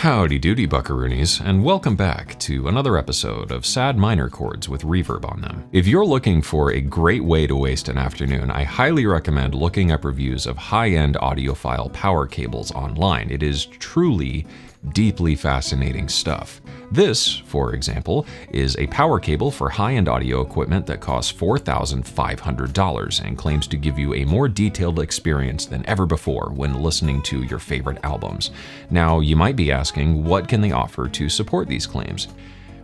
Howdy doody buckaroonies, and welcome back to another episode of sad minor chords with reverb on them. If you're looking for a great way to waste an afternoon, I highly recommend looking up reviews of high-end audiophile power cables online. It is truly deeply fascinating stuff. This, for example, is a power cable for high-end audio equipment that costs $4,500 and claims to give you a more detailed experience than ever before when listening to your favorite albums. Now, you might be asking, what can they offer to support these claims?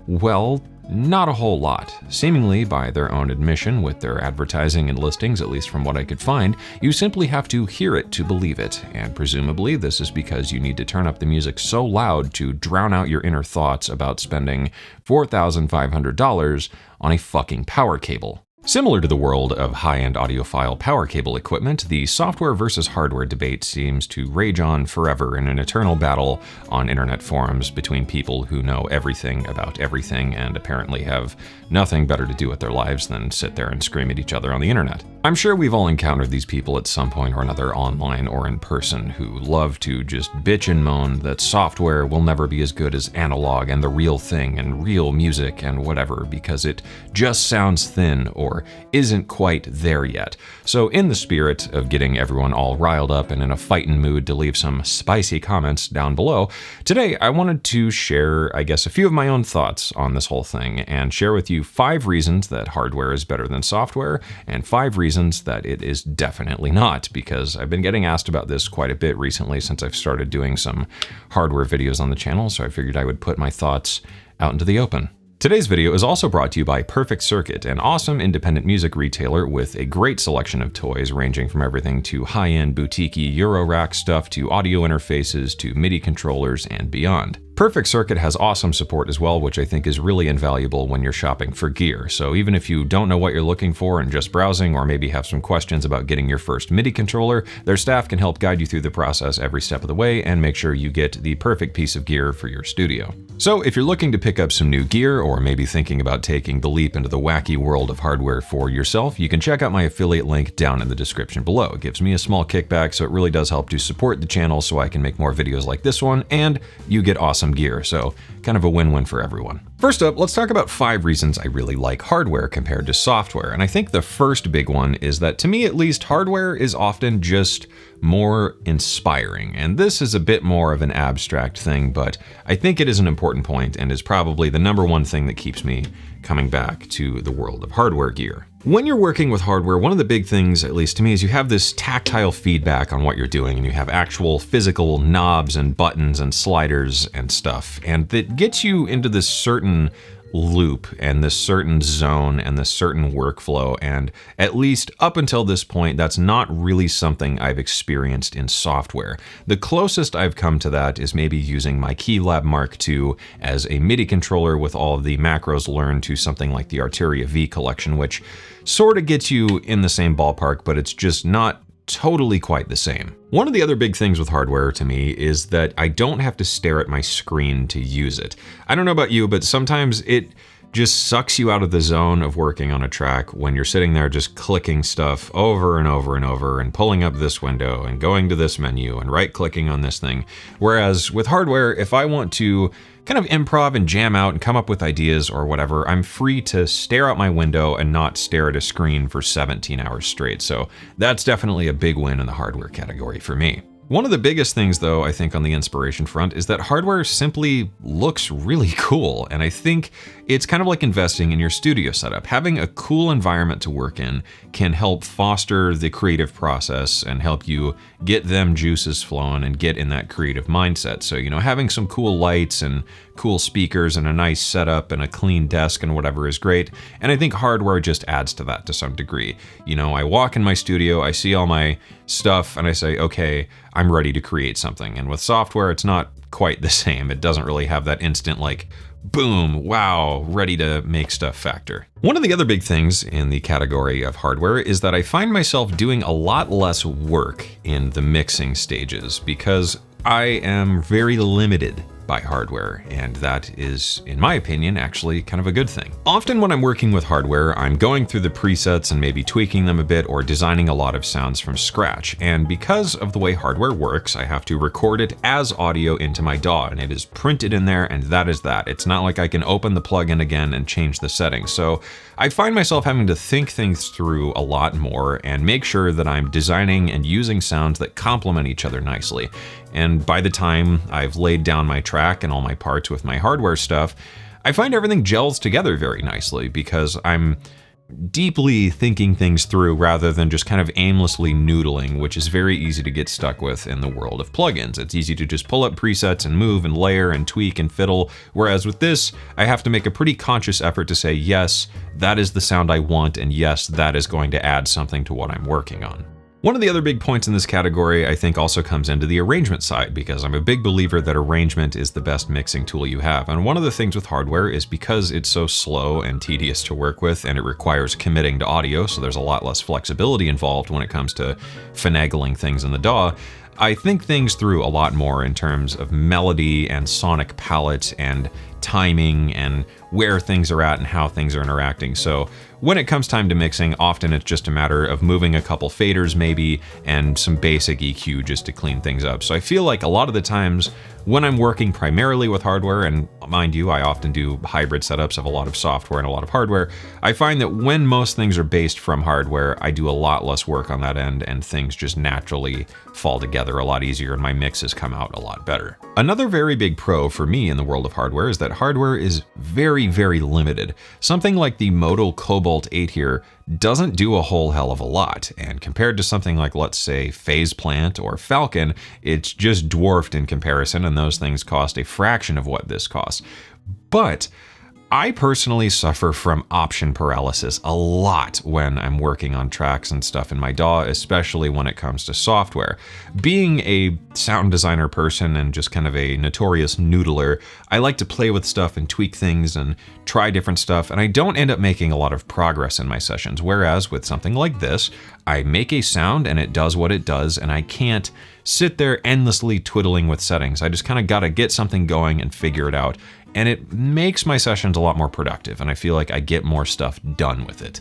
Well, not a whole lot. Seemingly by their own admission with their advertising and listings, at least from what I could find, you simply have to hear it to believe it, and presumably this is because you need to turn up the music so loud to drown out your inner thoughts about spending $4,500 on a fucking power cable. Similar to the world of high-end audiophile power cable equipment, the software versus hardware debate seems to rage on forever in an eternal battle on internet forums between people who know everything about everything and apparently have nothing better to do with their lives than sit there and scream at each other on the internet. I'm sure we've all encountered these people at some point or another online or in person who love to just bitch and moan that software will never be as good as analog and the real thing and real music and whatever because it just sounds thin or isn't quite there yet. So in the spirit of getting everyone all riled up and in a fightin' mood to leave some spicy comments down below, today I wanted to share, I guess, a few of my own thoughts on this whole thing and share with you 5 reasons that hardware is better than software and 5 reasons that it is definitely not, because I've been getting asked about this quite a bit recently since I've started doing some hardware videos on the channel, so I figured I would put my thoughts out into the open. Today's video is also brought to you by Perfect Circuit, an awesome independent music retailer with a great selection of toys ranging from everything to high-end boutique-y Eurorack stuff to audio interfaces to MIDI controllers and beyond. Perfect Circuit has awesome support as well, which I think is really invaluable when you're shopping for gear. So even if you don't know what you're looking for and just browsing, or maybe have some questions about getting your first MIDI controller, their staff can help guide you through the process every step of the way and make sure you get the perfect piece of gear for your studio. So if you're looking to pick up some new gear, or maybe thinking about taking the leap into the wacky world of hardware for yourself, you can check out my affiliate link down in the description below. It gives me a small kickback, so it really does help to support the channel so I can make more videos like this one, and you get awesome gear, so kind of a win-win for everyone. First up, let's talk about 5 reasons I really like hardware compared to software, and I think the first big one is that, to me at least, hardware is often just more inspiring, and this is a bit more of an abstract thing, but I think it is an important point and is probably the number one thing that keeps me coming back to the world of hardware gear. When you're working with hardware, one of the big things, at least to me, is you have this tactile feedback on what you're doing, and you have actual physical knobs and buttons and sliders and stuff, and that gets you into this certain loop and this certain zone and this certain workflow, and at least up until this point, that's not really something I've experienced in software. The closest I've come to that is maybe using my Keylab Mark II as a MIDI controller with all of the macros learned to something like the Arteria V collection, which sort of gets you in the same ballpark, but it's just not totally quite the same. One of the other big things with hardware to me is that I don't have to stare at my screen to use it. I don't know about you, but sometimes it just sucks you out of the zone of working on a track when you're sitting there just clicking stuff over and over and over and pulling up this window and going to this menu and right-clicking on this thing. Whereas with hardware, if I want to kind of improv and jam out and come up with ideas or whatever, I'm free to stare out my window and not stare at a screen for 17 hours straight. So that's definitely a big win in the hardware category for me. One of the biggest things, though, I think on the inspiration front is that hardware simply looks really cool, and I think it's kind of like investing in your studio setup. Having a cool environment to work in can help foster the creative process and help you get them juices flowing and get in that creative mindset. So, having some cool lights and cool speakers and a nice setup and a clean desk and whatever is great, and I think hardware just adds to that to some degree. I walk in my studio, I see all my stuff, and I say, okay, I'm ready to create something. And with software, it's not quite the same. It doesn't really have that instant, like, boom, wow, ready to make stuff factor. One of the other big things in the category of hardware is that I find myself doing a lot less work in the mixing stages because I am very limited by hardware, and that is, in my opinion, actually kind of a good thing. Often when I'm working with hardware, I'm going through the presets and maybe tweaking them a bit or designing a lot of sounds from scratch, and because of the way hardware works, I have to record it as audio into my DAW, and it is printed in there, and that is that. It's not like I can open the plugin again and change the settings, so I find myself having to think things through a lot more and make sure that I'm designing and using sounds that complement each other nicely. And by the time I've laid down my track and all my parts with my hardware stuff, I find everything gels together very nicely because I'm deeply thinking things through rather than just kind of aimlessly noodling, which is very easy to get stuck with in the world of plugins. It's easy to just pull up presets and move and layer and tweak and fiddle, whereas with this, I have to make a pretty conscious effort to say, yes, that is the sound I want, and yes, that is going to add something to what I'm working on. One of the other big points in this category, I think, also comes into the arrangement side, because I'm a big believer that arrangement is the best mixing tool you have. And one of the things with hardware is because it's so slow and tedious to work with, and it requires committing to audio, so there's a lot less flexibility involved when it comes to finagling things in the DAW, I think things through a lot more in terms of melody and sonic palette and timing and where things are at and how things are interacting. So when it comes time to mixing, often it's just a matter of moving a couple faders maybe and some basic EQ just to clean things up. So I feel like a lot of the times when I'm working primarily with hardware, and mind you, I often do hybrid setups of a lot of software and a lot of hardware, I find that when most things are based from hardware, I do a lot less work on that end and things just naturally fall together a lot easier and my mixes come out a lot better. Another very big pro for me in the world of hardware is that hardware is very, very limited. Something like the Modal Cobalt 8 here doesn't do a whole hell of a lot, and compared to something like, let's say, Phase Plant or Falcon, it's just dwarfed in comparison, and those things cost a fraction of what this costs. But I personally suffer from option paralysis a lot when I'm working on tracks and stuff in my DAW, especially when it comes to software. Being a sound designer person and just kind of a notorious noodler, I like to play with stuff and tweak things and try different stuff, and I don't end up making a lot of progress in my sessions. Whereas with something like this, I make a sound and it does what it does, and I can't sit there endlessly twiddling with settings. I just kind of gotta get something going and figure it out. And it makes my sessions a lot more productive, and I feel like I get more stuff done with it.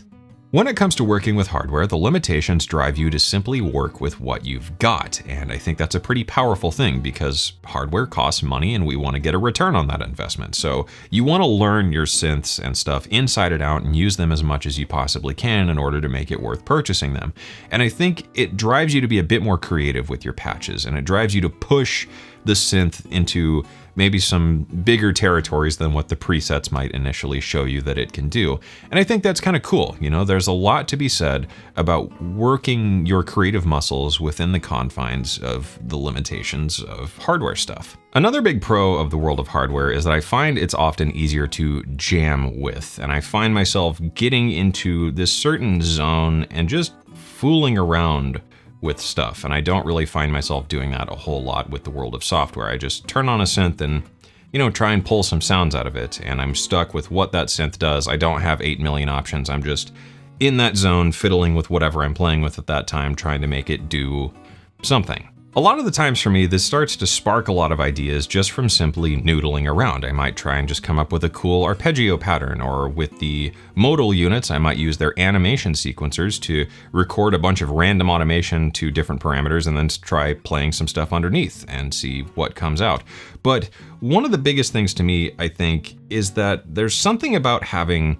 When it comes to working with hardware, the limitations drive you to simply work with what you've got, and I think that's a pretty powerful thing because hardware costs money and we want to get a return on that investment. So you want to learn your synths and stuff inside and out and use them as much as you possibly can in order to make it worth purchasing them. And I think it drives you to be a bit more creative with your patches, and it drives you to push the synth into maybe some bigger territories than what the presets might initially show you that it can do. And I think that's kind of cool. You know, there's a lot to be said about working your creative muscles within the confines of the limitations of hardware stuff. Another big pro of the world of hardware is that I find it's often easier to jam with, and I find myself getting into this certain zone and just fooling around with stuff, and I don't really find myself doing that a whole lot with the world of software. I just turn on a synth and, you know, try and pull some sounds out of it, and I'm stuck with what that synth does. I don't have 8 million options. I'm just in that zone, fiddling with whatever I'm playing with at that time, trying to make it do something. A lot of the times for me, this starts to spark a lot of ideas just from simply noodling around. I might try and just come up with a cool arpeggio pattern, or with the modal units, I might use their animation sequencers to record a bunch of random automation to different parameters and then try playing some stuff underneath and see what comes out. But one of the biggest things to me, I think, is that there's something about having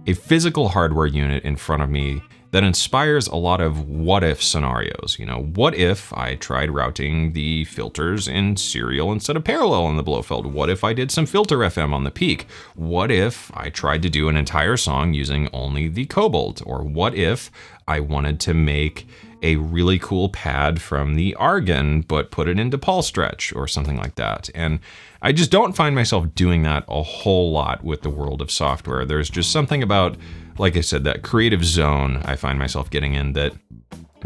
a physical hardware unit in front of me that inspires a lot of what-if scenarios. You know, what if I tried routing the filters in serial instead of parallel on the Blofeld? What if I did some filter FM on the peak? What if I tried to do an entire song using only the Cobalt? Or what if I wanted to make a really cool pad from the Argon, but put it into Paul Stretch or something like that? And I just don't find myself doing that a whole lot with the world of software. There's just something about, like I said, that creative zone I find myself getting in that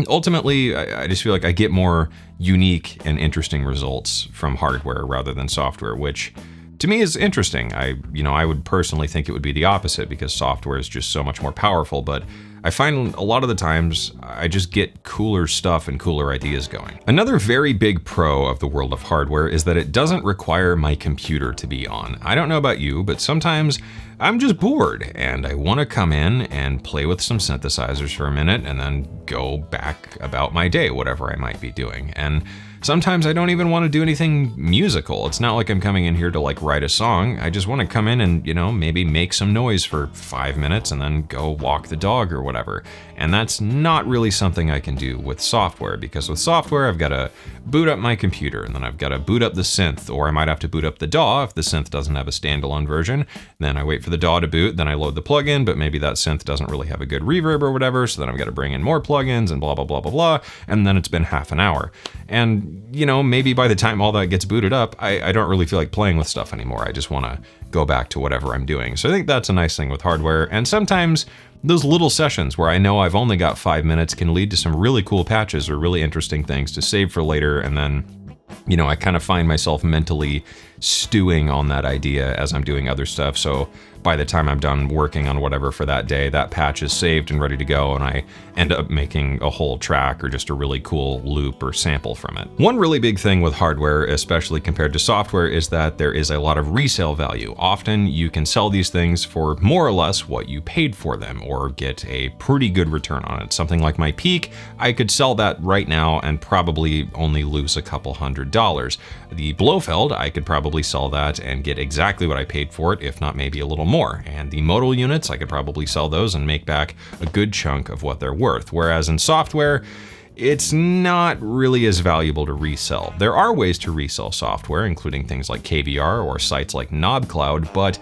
ultimately I just feel like I get more unique and interesting results from hardware rather than software, which to me is interesting. I would personally think it would be the opposite because software is just so much more powerful, but I find a lot of the times I just get cooler stuff and cooler ideas going. Another very big pro of the world of hardware is that it doesn't require my computer to be on. I don't know about you, but sometimes I'm just bored and I want to come in and play with some synthesizers for a minute and then go back about my day, whatever I might be doing. And sometimes I don't even want to do anything musical. It's not like I'm coming in here to like write a song. I just want to come in and, maybe make some noise for 5 minutes and then go walk the dog or whatever. And that's not really something I can do with software, because with software, I've got to boot up my computer and then I've got to boot up the synth, or I might have to boot up the DAW if the synth doesn't have a standalone version. Then I wait for the DAW to boot, then I load the plugin, but maybe that synth doesn't really have a good reverb or whatever. So then I've got to bring in more plugins and blah, blah, blah, blah, blah. And then it's been half an hour. And maybe by the time all that gets booted up, I don't really feel like playing with stuff anymore. I just want to go back to whatever I'm doing. So I think that's a nice thing with hardware. And sometimes those little sessions where I know I've only got 5 minutes can lead to some really cool patches or really interesting things to save for later. And then, I kind of find myself mentally stewing on that idea as I'm doing other stuff. So by the time I'm done working on whatever for that day, that patch is saved and ready to go, and I end up making a whole track or just a really cool loop or sample from it. One really big thing with hardware, especially compared to software, is that there is a lot of resale value. Often you can sell these things for more or less what you paid for them or get a pretty good return on it. Something like my Peak, I could sell that right now and probably only lose a couple $100. The Blofeld, I could probably sell that and get exactly what I paid for it, if not maybe a little more. And the modal units, I could probably sell those and make back a good chunk of what they're worth. Whereas in software, it's not really as valuable to resell. There are ways to resell software, including things like KVR or sites like KnobCloud, but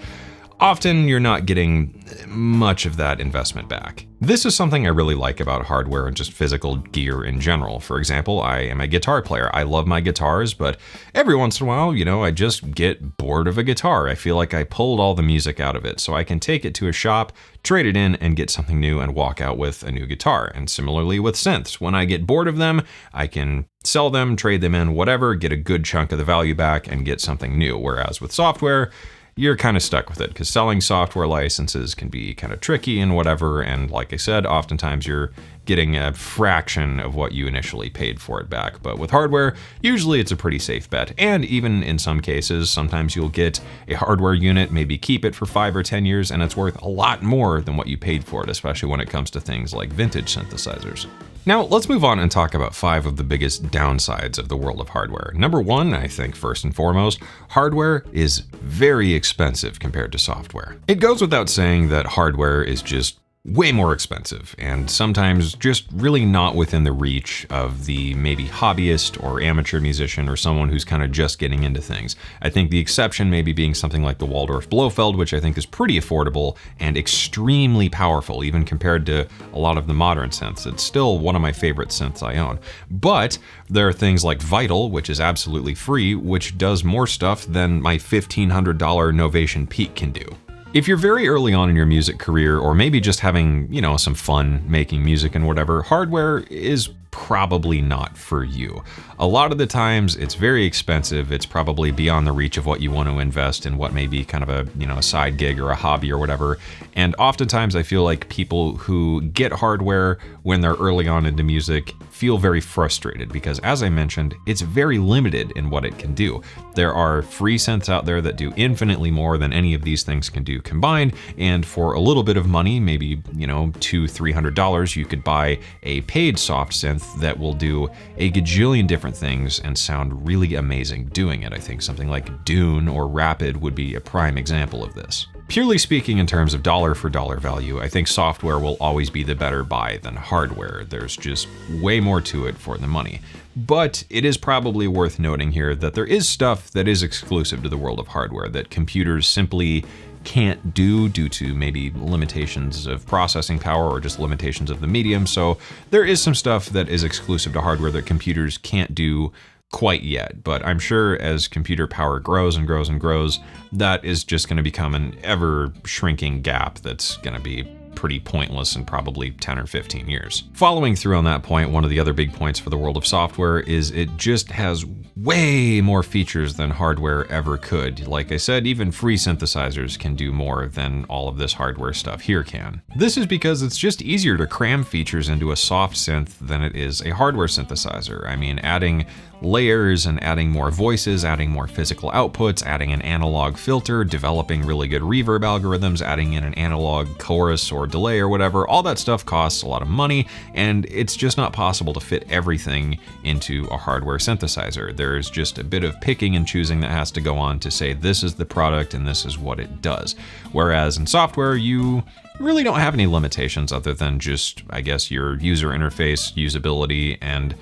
often you're not getting much of that investment back. This is something I really like about hardware and just physical gear in general. For example, I am a guitar player. I love my guitars, but every once in a while, I just get bored of a guitar. I feel like I pulled all the music out of it, so I can take it to a shop, trade it in, and get something new and walk out with a new guitar. And similarly with synths, when I get bored of them, I can sell them, trade them in, whatever, get a good chunk of the value back and get something new. Whereas with software, you're kind of stuck with it because selling software licenses can be kind of tricky and whatever. And like I said, oftentimes you're getting a fraction of what you initially paid for it back. But with hardware, usually it's a pretty safe bet. And even in some cases, sometimes you'll get a hardware unit, maybe keep it for 5 or 10 years, and it's worth a lot more than what you paid for it, especially when it comes to things like vintage synthesizers. Now, let's move on and talk about 5 of the biggest downsides of the world of hardware. Number 1, I think first and foremost, hardware is very expensive compared to software. It goes without saying that hardware is just way more expensive and sometimes just really not within the reach of the maybe hobbyist or amateur musician or someone who's kind of just getting into things. I think the exception maybe being something like the Waldorf Blofeld, which I think is pretty affordable and extremely powerful, even compared to a lot of the modern synths. It's still one of my favorite synths I own. But there are things like Vital, which is absolutely free, which does more stuff than my $1,500 Novation Peak can do. If you're very early on in your music career, or maybe just having, some fun making music and whatever, hardware is probably not for you. A lot of the times it's very expensive. It's probably beyond the reach of what you want to invest in what may be kind of a, a side gig or a hobby or whatever. And oftentimes I feel like people who get hardware when they're early on into music feel very frustrated because, as I mentioned, it's very limited in what it can do. There are free synths out there that do infinitely more than any of these things can do combined. And for a little bit of money, maybe, $200-300, you could buy a paid soft synth that will do a gajillion different things and sound really amazing doing it. I think something like Dune or Rapid would be a prime example of this. Purely speaking, in terms of dollar for dollar value, I think software will always be the better buy than hardware. There's just way more to it for the money. But it is probably worth noting here that there is stuff that is exclusive to the world of hardware that computers simply can't do due to maybe limitations of processing power or just limitations of the medium. So there is some stuff that is exclusive to hardware that computers can't do quite yet, but I'm sure as computer power grows and grows and grows, that is just going to become an ever shrinking gap that's going to be pretty pointless in probably 10 or 15 years. Following through on that point, one of the other big points for the world of software is it just has way more features than hardware ever could. Like I said, even free synthesizers can do more than all of this hardware stuff here can. This is because it's just easier to cram features into a soft synth than it is a hardware synthesizer. I mean, adding layers and adding more voices, adding more physical outputs, adding an analog filter, developing really good reverb algorithms, adding in an analog chorus or delay or whatever, all that stuff costs a lot of money, and it's just not possible to fit everything into a hardware synthesizer. There's just a bit of picking and choosing that has to go on to say this is the product and this is what it does. Whereas in software, you really don't have any limitations other than just, I guess, your user interface, usability, and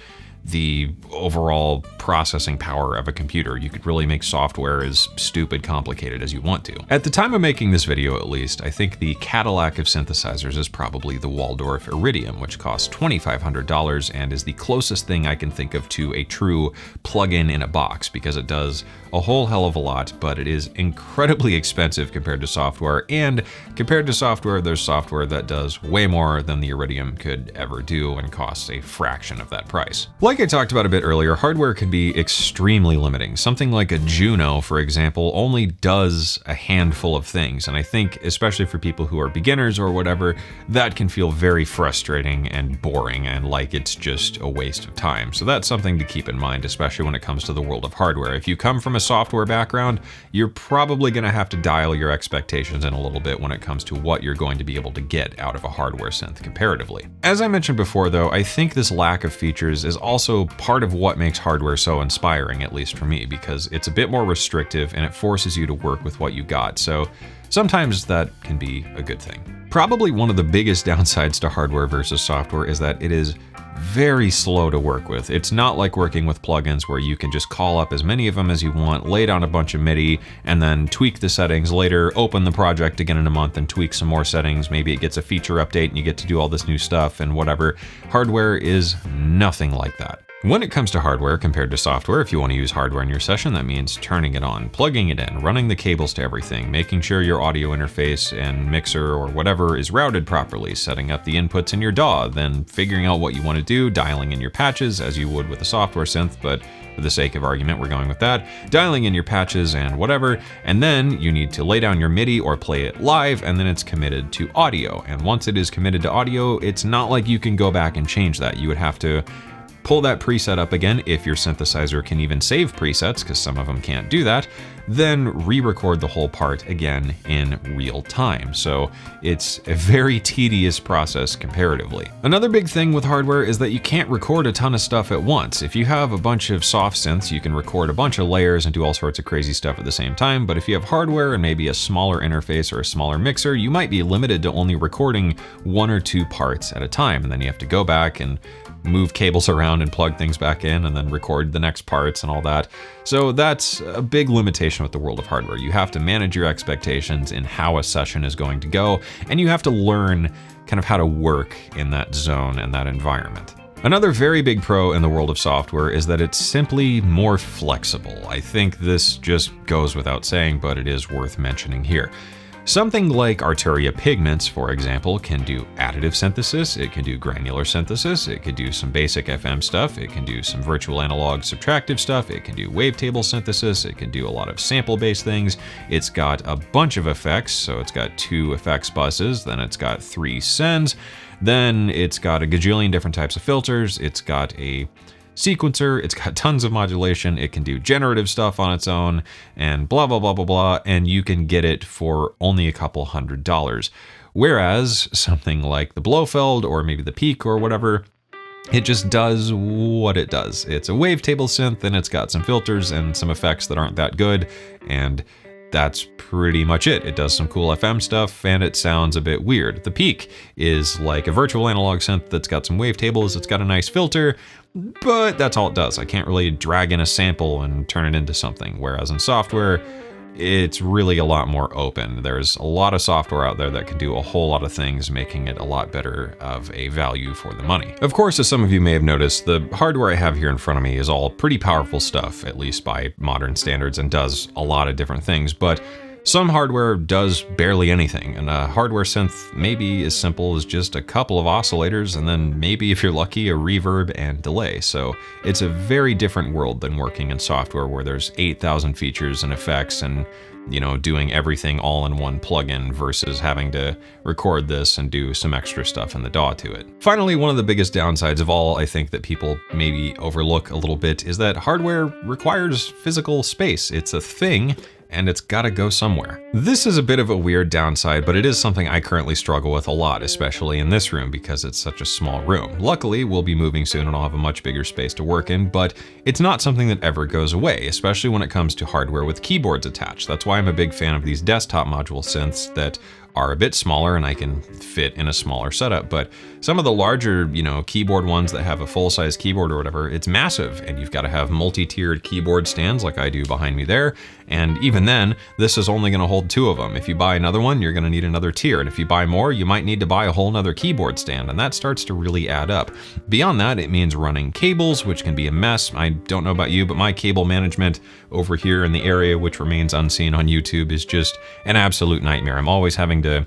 the overall processing power of a computer. You could really make software as stupid complicated as you want to. At the time of making this video, at least, I think the Cadillac of synthesizers is probably the Waldorf Iridium, which costs $2,500 and is the closest thing I can think of to a true plug-in in a box, because it does a whole hell of a lot, but it is incredibly expensive compared to software, and compared to software, there's software that does way more than the Iridium could ever do and costs a fraction of that price. Like I talked about a bit earlier, hardware can be extremely limiting. Something like a Juno, for example, only does a handful of things, and I think, especially for people who are beginners or whatever, that can feel very frustrating and boring and like it's just a waste of time. So that's something to keep in mind, especially when it comes to the world of hardware. If you come from a software background, you're probably going to have to dial your expectations in a little bit when it comes to what you're going to be able to get out of a hardware synth comparatively. As I mentioned before, though, I think this lack of features is also part of what makes hardware so inspiring, at least for me, because it's a bit more restrictive and it forces you to work with what you got. So sometimes that can be a good thing. Probably one of the biggest downsides to hardware versus software is that it is very slow to work with. It's not like working with plugins where you can just call up as many of them as you want, lay down a bunch of MIDI, and then tweak the settings later, open the project again in a month and tweak some more settings. Maybe it gets a feature update and you get to do all this new stuff and whatever. Hardware is nothing like that. When it comes to hardware compared to software, if you want to use hardware in your session, that means turning it on, plugging it in, running the cables to everything, making sure your audio interface and mixer or whatever is routed properly, setting up the inputs in your DAW, then figuring out what you want to do, dialing in your patches as you would with a software synth, but for the sake of argument, we're going with that, dialing in your patches and whatever, and then you need to lay down your MIDI or play it live, and then it's committed to audio. And once it is committed to audio, it's not like you can go back and change that. You would have to pull that preset up again, if your synthesizer can even save presets, because some of them can't do that, then re-record the whole part again in real time. So it's a very tedious process comparatively. Another big thing with hardware is that you can't record a ton of stuff at once. If you have a bunch of soft synths, you can record a bunch of layers and do all sorts of crazy stuff at the same time, but if you have hardware and maybe a smaller interface or a smaller mixer, you might be limited to only recording one or two parts at a time, and then you have to go back and move cables around and plug things back in and then record the next parts and all that. So that's a big limitation with the world of hardware. You have to manage your expectations in how a session is going to go, and you have to learn kind of how to work in that zone and that environment. Another very big pro in the world of software is that it's simply more flexible. I think this just goes without saying, but it is worth mentioning here. Something like Arturia Pigments, for example, can do additive synthesis, it can do granular synthesis, it can do some basic FM stuff, it can do some virtual analog subtractive stuff, it can do wavetable synthesis, it can do a lot of sample-based things. It's got a bunch of effects, so it's got 2 effects buses, then it's got 3 sends, then it's got a gajillion different types of filters, it's got a sequencer, it's got tons of modulation, it can do generative stuff on its own, and blah, blah, blah, blah, blah, and you can get it for only a couple $100. Whereas something like the Blofeld or maybe the Peak or whatever, it just does what it does. It's a wavetable synth and it's got some filters and some effects that aren't that good, and that's pretty much it. It does some cool FM stuff and it sounds a bit weird. The Peak is like a virtual analog synth that's got some wavetables, it's got a nice filter, but that's all it does. I can't really drag in a sample and turn it into something. Whereas in software, it's really a lot more open. There's a lot of software out there that can do a whole lot of things, making it a lot better of a value for the money. Of course, as some of you may have noticed, the hardware I have here in front of me is all pretty powerful stuff, at least by modern standards, and does a lot of different things, but Some hardware does barely anything, and a hardware synth may be as simple as just a couple of oscillators and then maybe, if you're lucky, a reverb and delay. So it's a very different world than working in software where there's 8,000 features and effects and, you know, doing everything all in one plugin versus having to record this and do some extra stuff in the DAW to it. Finally, one of the biggest downsides of all, I think, that people maybe overlook a little bit is that hardware requires physical space. It's a thing, and it's gotta go somewhere. This is a bit of a weird downside, but it is something I currently struggle with a lot, especially in this room because it's such a small room. Luckily, we'll be moving soon and I'll have a much bigger space to work in, but it's not something that ever goes away, especially when it comes to hardware with keyboards attached. That's why I'm a big fan of these desktop module synths that are a bit smaller and I can fit in a smaller setup. But some of the larger, you know, keyboard ones that have a full-size keyboard or whatever, it's massive, and you've got to have multi-tiered keyboard stands like I do behind me there. And even then, this is only going to hold 2 of them. If you buy another one, you're going to need another tier. And if you buy more, you might need to buy a whole nother keyboard stand, and that starts to really add up. Beyond that, it means running cables, which can be a mess. I don't know about you, but my cable management over here in the area, which remains unseen on YouTube, is just an absolute nightmare. I'm always having to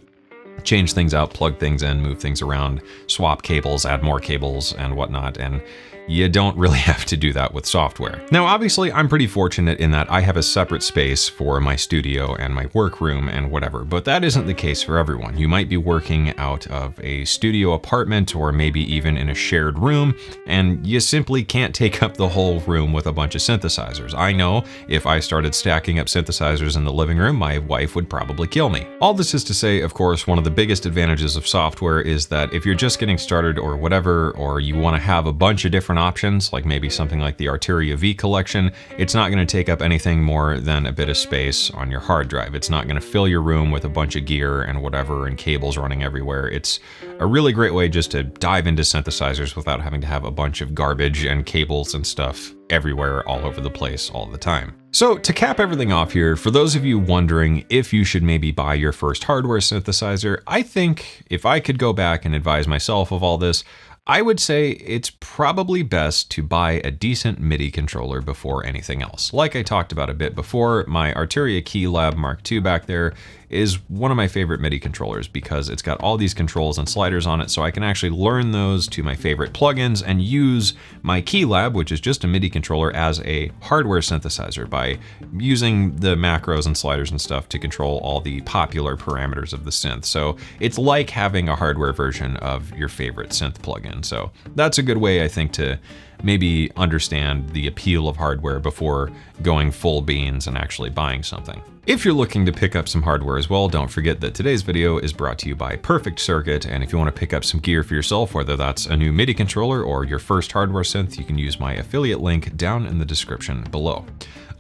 change things out, plug things in, move things around, swap cables, add more cables and whatnot, and you don't really have to do that with software. Now, obviously, I'm pretty fortunate in that I have a separate space for my studio and my workroom and whatever, but that isn't the case for everyone. You might be working out of a studio apartment or maybe even in a shared room, and you simply can't take up the whole room with a bunch of synthesizers. I know if I started stacking up synthesizers in the living room, my wife would probably kill me. All this is to say, of course, one of the biggest advantages of software is that if you're just getting started or whatever, or you want to have a bunch of different options, like maybe something like the Arturia V collection, it's not going to take up anything more than a bit of space on your hard drive. It's not going to fill your room with a bunch of gear and whatever and cables running everywhere. It's a really great way just to dive into synthesizers without having to have a bunch of garbage and cables and stuff everywhere all over the place all the time. So to cap everything off here, for those of you wondering if you should maybe buy your first hardware synthesizer, I think if I could go back and advise myself of all this, I would say it's probably best to buy a decent MIDI controller before anything else. Like I talked about a bit before, my Arturia Keylab Mark II back there is one of my favorite MIDI controllers because it's got all these controls and sliders on it, so I can actually learn those to my favorite plugins and use my Keylab, which is just a MIDI controller, as a hardware synthesizer by using the macros and sliders and stuff to control all the popular parameters of the synth. So it's like having a hardware version of your favorite synth plugin. So that's a good way, I think, to maybe understand the appeal of hardware before going full beans and actually buying something. If you're looking to pick up some hardware as well, don't forget that today's video is brought to you by Perfect Circuit, and if you want to pick up some gear for yourself, whether that's a new MIDI controller or your first hardware synth, you can use my affiliate link down in the description below.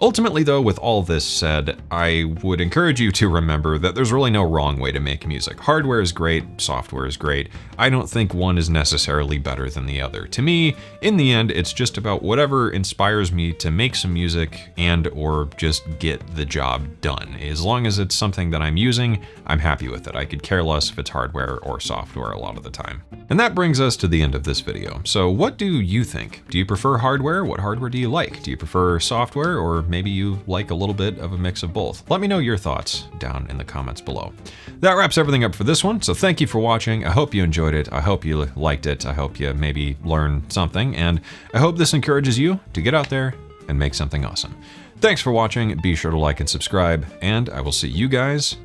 Ultimately though, with all this said, I would encourage you to remember that there's really no wrong way to make music. Hardware is great, software is great. I don't think one is necessarily better than the other. To me, in the end, it's just about whatever inspires me to make some music and or just get the job done. As long as it's something that I'm using, I'm happy with it. I could care less if it's hardware or software a lot of the time. And that brings us to the end of this video. So what do you think? Do you prefer hardware? What hardware do you like? Do you prefer software, or maybe you like a little bit of a mix of both? Let me know your thoughts down in the comments below. That wraps everything up for this one, so thank you for watching. I hope you enjoyed it. I hope you liked it. I hope you maybe learned something, and I hope this encourages you to get out there and make something awesome. Thanks for watching. Be sure to like and subscribe, and I will see you guys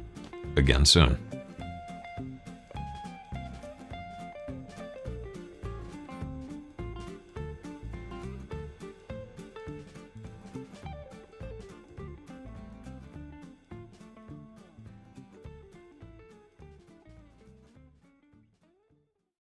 again soon.